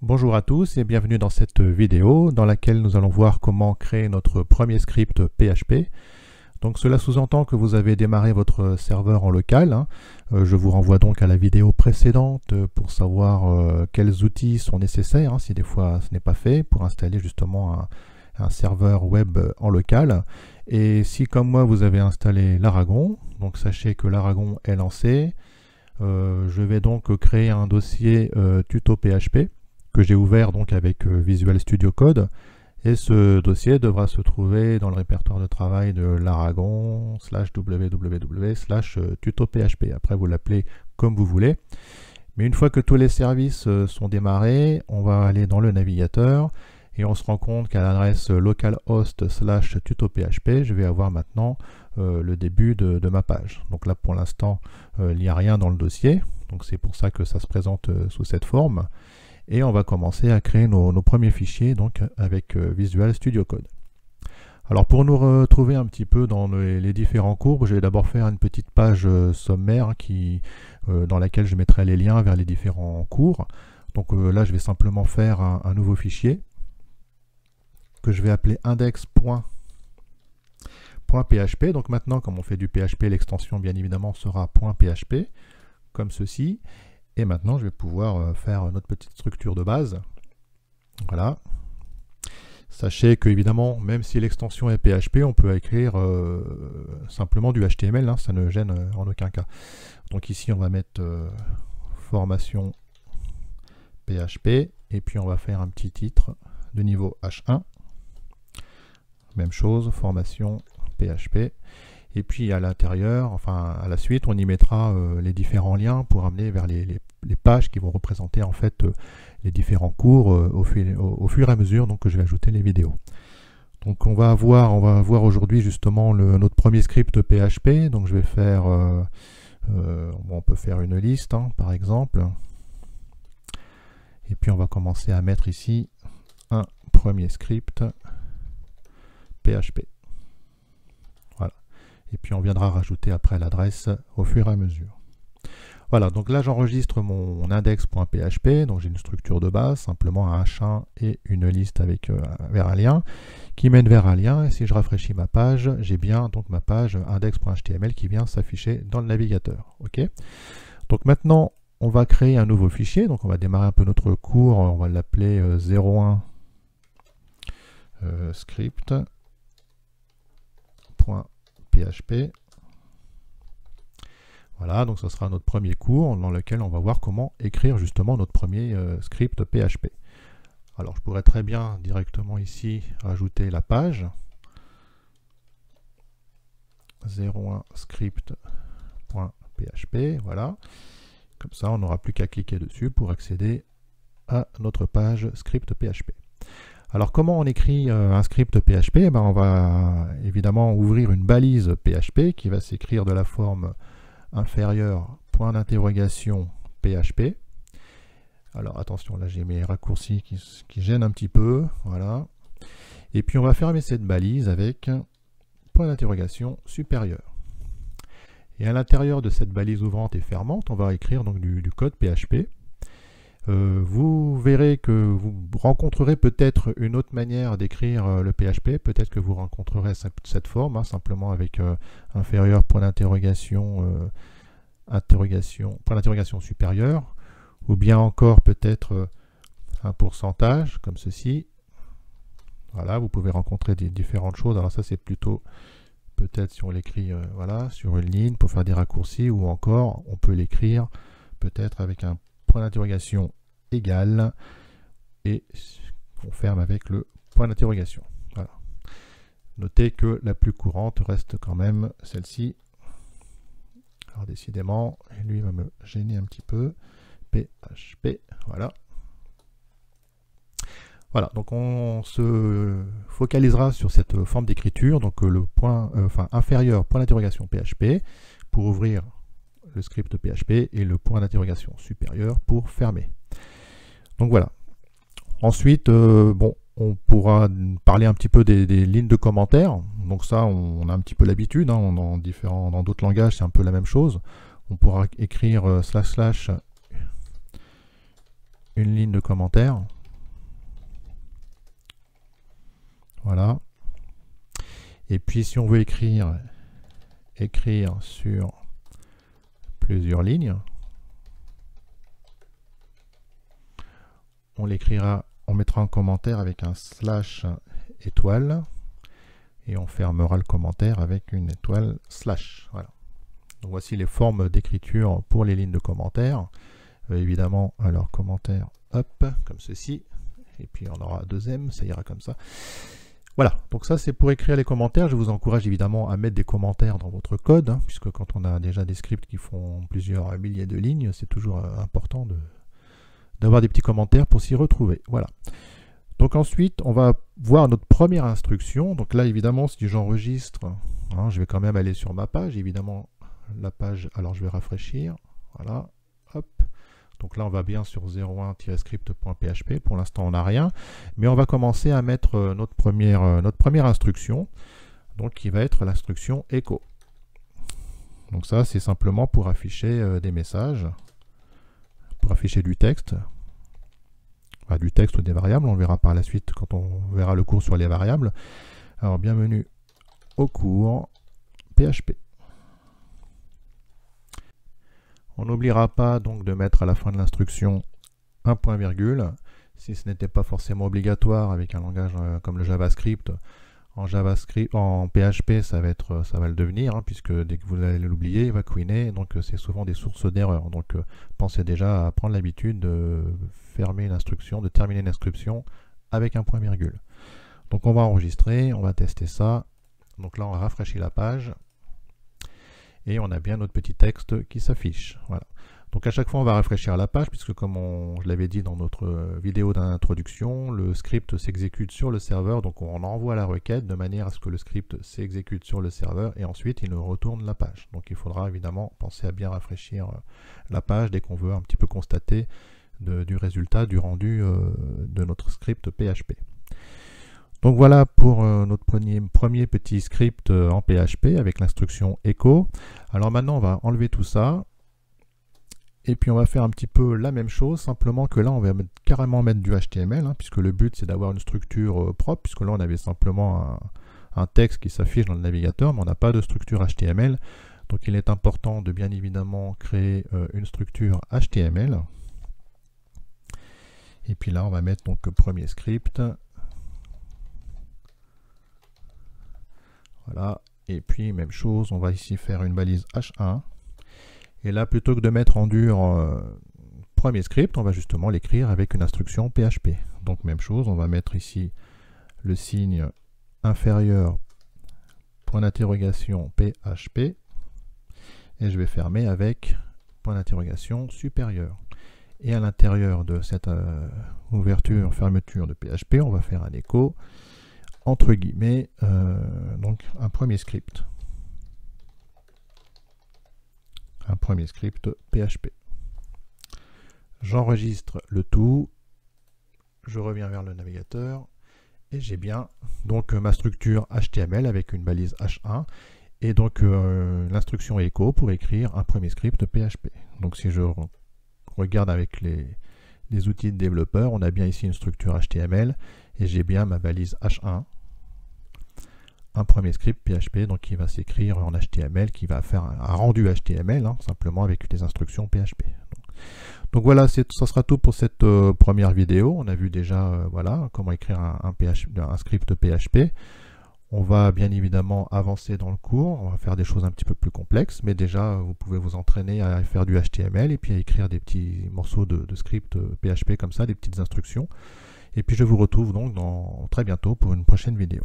Bonjour à tous et bienvenue dans cette vidéo dans laquelle nous allons voir comment créer notre premier script PHP. Donc cela sous-entend que vous avez démarré votre serveur en local. Je vous renvoie donc à la vidéo précédente pour savoir quels outils sont nécessaires, si des fois ce n'est pas fait, pour installer justement un serveur web en local. Et si comme moi vous avez installé l'Aragon, donc sachez que l'Aragon est lancé. Je vais donc créer un dossier tuto PHP que j'ai ouvert donc avec Visual Studio Code, et ce dossier devra se trouver dans le répertoire de travail de l'Aragon /www/tuto PHP. Après vous l'appelez comme vous voulez, mais une fois que tous les services sont démarrés, on va aller dans le navigateur et on se rend compte qu'à l'adresse localhost/tuto PHP, je vais avoir maintenant le début de ma page. Donc là pour l'instant il n'y a rien dans le dossier, donc c'est pour ça que ça se présente sous cette forme. Et on va commencer à créer nos premiers fichiers donc avec Visual Studio Code. Alors pour nous retrouver un petit peu dans les différents cours, je vais d'abord faire une petite page sommaire dans laquelle je mettrai les liens vers les différents cours. Donc là je vais simplement faire un nouveau fichier que je vais appeler index.php. Donc maintenant, comme on fait du PHP, l'extension bien évidemment sera .php, comme ceci. Et maintenant, je vais pouvoir faire notre petite structure de base. Voilà. Sachez que, évidemment, même si l'extension est PHP, on peut écrire simplement du HTML, ça ne gêne en aucun cas. Donc ici, on va mettre formation PHP, et puis on va faire un petit titre de niveau H1. Même chose, formation PHP. Et puis à l'intérieur, enfin à la suite, on y mettra les différents liens pour amener vers les pages qui vont représenter en fait les différents cours au fur et à mesure donc, que je vais ajouter les vidéos. Donc on va voir aujourd'hui justement notre premier script PHP. Donc je vais faire, on peut faire une liste par exemple. Et puis on va commencer à mettre ici un premier script PHP. Et puis on viendra rajouter après l'adresse au fur et à mesure. Voilà, donc là j'enregistre mon index.php, donc j'ai une structure de base, simplement un H1 et une liste avec vers un lien, qui mène vers un lien, et si je rafraîchis ma page, j'ai bien donc ma page index.html qui vient s'afficher dans le navigateur. Ok. Donc maintenant on va créer un nouveau fichier, donc on va démarrer un peu notre cours, on va l'appeler 01 script.php. Voilà, donc ce sera notre premier cours dans lequel on va voir comment écrire justement notre premier script PHP. Alors je pourrais très bien directement ici rajouter la page 01 script.php, voilà. Comme ça on n'aura plus qu'à cliquer dessus pour accéder à notre page script PHP. Alors comment on écrit un script PHP? On va évidemment ouvrir une balise PHP qui va s'écrire de la forme inférieure point d'interrogation PHP. Alors attention, là j'ai mes raccourcis qui gênent un petit peu, voilà. Et puis on va fermer cette balise avec point d'interrogation supérieur. Et à l'intérieur de cette balise ouvrante et fermante, on va écrire donc du code PHP. Vous verrez que vous rencontrerez peut-être une autre manière d'écrire le PHP, peut-être que vous rencontrerez cette forme, simplement avec inférieur point d'interrogation point d'interrogation supérieur, ou bien encore peut-être un pourcentage, comme ceci. Voilà, vous pouvez rencontrer différentes choses. Alors ça c'est plutôt peut-être si on l'écrit voilà, sur une ligne pour faire des raccourcis, ou encore on peut l'écrire peut-être avec un point d'interrogation égal, et on ferme avec le point d'interrogation. Voilà. Notez que la plus courante reste quand même celle-ci. Alors décidément, lui va me gêner un petit peu. PHP, voilà. Voilà, donc on se focalisera sur cette forme d'écriture, donc le point inférieur point d'interrogation PHP pour ouvrir le script PHP et le point d'interrogation supérieur pour fermer. Donc voilà. Ensuite, on pourra parler un petit peu des lignes de commentaires. Donc ça, on a un petit peu l'habitude. Dans d'autres langages, c'est un peu la même chose. On pourra écrire // une ligne de commentaires. Et puis si on veut écrire sur plusieurs lignes, on l'écrira, on mettra un commentaire avec un slash étoile et on fermera le commentaire avec une étoile slash. Voilà. Donc voici les formes d'écriture pour les lignes de commentaires. Évidemment, alors commentaire, hop, comme ceci. Et puis on aura 2M, ça ira comme ça. Voilà, donc ça c'est pour écrire les commentaires. Je vous encourage évidemment à mettre des commentaires dans votre code, hein, puisque quand on a déjà des scripts qui font plusieurs milliers de lignes, c'est toujours important d'avoir des petits commentaires pour s'y retrouver. Voilà. Donc ensuite, on va voir notre première instruction. Donc là, évidemment, si j'enregistre, hein, je vais quand même aller sur ma page. Évidemment, la page, alors je vais rafraîchir. Voilà, hop. Donc là, on va bien sur 01-script.php. Pour l'instant, on n'a rien. Mais on va commencer à mettre notre première instruction, donc qui va être l'instruction echo. Donc ça, c'est simplement pour afficher des messages, pour afficher du texte. Enfin, du texte ou des variables, on le verra par la suite quand on verra le cours sur les variables. Alors, bienvenue au cours PHP. On n'oubliera pas donc de mettre à la fin de l'instruction un point virgule, si ce n'était pas forcément obligatoire avec un langage comme le JavaScript. En PHP, ça va le devenir, hein, puisque dès que vous allez l'oublier, il va couiner, donc c'est souvent des sources d'erreurs. Donc pensez déjà à prendre l'habitude de fermer une instruction, de terminer une instruction avec un point virgule. Donc on va enregistrer, on va tester ça. Donc là on rafraîchit la page et on a bien notre petit texte qui s'affiche. Voilà. Donc à chaque fois on va rafraîchir la page, puisque comme je l'avais dit dans notre vidéo d'introduction, le script s'exécute sur le serveur, donc on envoie la requête de manière à ce que le script s'exécute sur le serveur et ensuite il nous retourne la page. Donc il faudra évidemment penser à bien rafraîchir la page dès qu'on veut un petit peu constater du résultat, du rendu de notre script PHP. Donc voilà pour notre premier petit script en PHP avec l'instruction echo. Alors maintenant on va enlever tout ça. Et puis on va faire un petit peu la même chose, simplement que là on va carrément mettre du HTML, hein, puisque le but c'est d'avoir une structure propre, puisque là on avait simplement un texte qui s'affiche dans le navigateur, mais on n'a pas de structure HTML. Donc il est important de bien évidemment créer une structure HTML. Et puis là on va mettre donc premier script. Voilà, et puis même chose, on va ici faire une balise H1. Et là, plutôt que de mettre en dur premier script, on va justement l'écrire avec une instruction PHP. Donc même chose, on va mettre ici le signe inférieur, point d'interrogation PHP, et je vais fermer avec point d'interrogation supérieur. Et à l'intérieur de cette ouverture-fermeture de PHP, on va faire un écho, entre guillemets, donc un premier script. Un premier script PHP. J'enregistre le tout, je reviens vers le navigateur et j'ai bien donc ma structure HTML avec une balise H1 et donc l'instruction echo pour écrire un premier script PHP. Donc si je regarde avec les outils de développeur, on a bien ici une structure HTML et j'ai bien ma balise H1. Un premier script PHP donc qui va s'écrire en HTML, qui va faire un rendu HTML, hein, simplement avec les instructions PHP. Donc voilà, ça sera tout pour cette première vidéo. On a vu déjà voilà, comment écrire un script PHP. On va bien évidemment avancer dans le cours, on va faire des choses un petit peu plus complexes, mais déjà vous pouvez vous entraîner à faire du HTML et puis à écrire des petits morceaux de script PHP comme ça, des petites instructions. Et puis je vous retrouve donc très bientôt pour une prochaine vidéo.